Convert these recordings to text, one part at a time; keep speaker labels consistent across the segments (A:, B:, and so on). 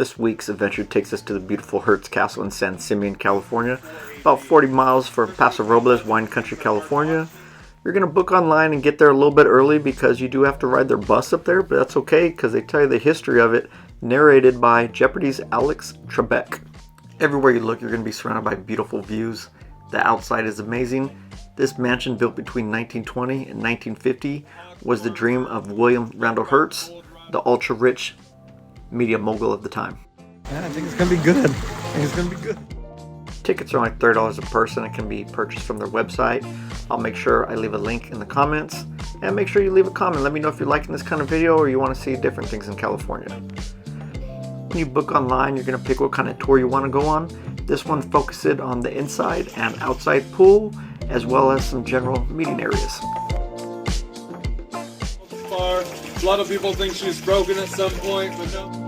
A: This week's adventure takes us to the beautiful Hearst Castle in San Simeon, California, about 40 miles from Paso Robles, Wine Country, California. You're going to book online and get there a little bit early because you do have to ride their bus up there, but that's okay because they tell you the history of it, narrated by Jeopardy's Alex Trebek. Everywhere you look, you're going to be surrounded by beautiful views. The outside is amazing. This mansion, built between 1920 and 1950, was the dream of William Randall Hearst, the ultra-rich media mogul of the time.
B: Yeah, I think it's going to be good.
A: Tickets are only $30 a person. It can be purchased from their website. I'll make sure I leave a link in the comments. And make sure you leave a comment. Let me know if you're liking this kind of video or you want to see different things in California. When you book online, you're going to pick what kind of tour you want to go on. This one focuses on the inside and outside pool, as well as some general meeting areas.
C: Far, a lot of people think she's broken at some point, but no.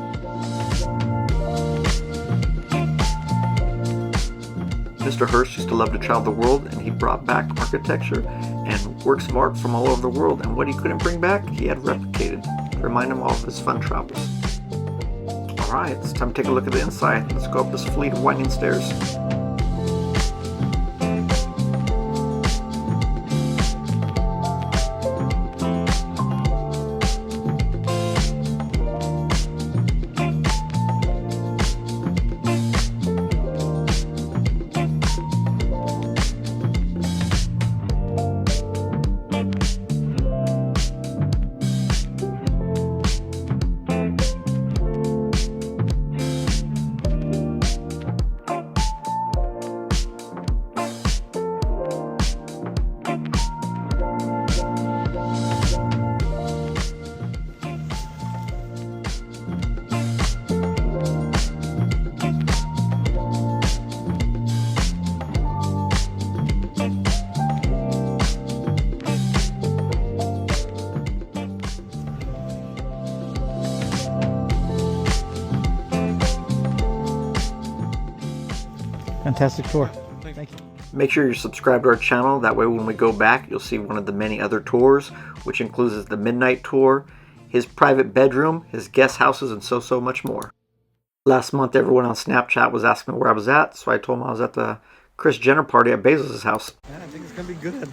A: Mr. Hearst used to love to travel the world, and he brought back architecture and works of art from all over the world, and what he couldn't bring back, he had replicated to remind him of his fun travels. Alright, it's time to take a look at the inside. Let's go up this fleet of winding stairs.
B: Fantastic tour. Thank you.
A: Make sure you're subscribed to our channel. That way when we go back, you'll see one of the many other tours, which includes the midnight tour, his private bedroom, his guest houses, and so much more. Last month, everyone on Snapchat was asking me where I was at, so I told them I was at the Kris Jenner party at Bezos' house.
B: Yeah, I think it's going to be good.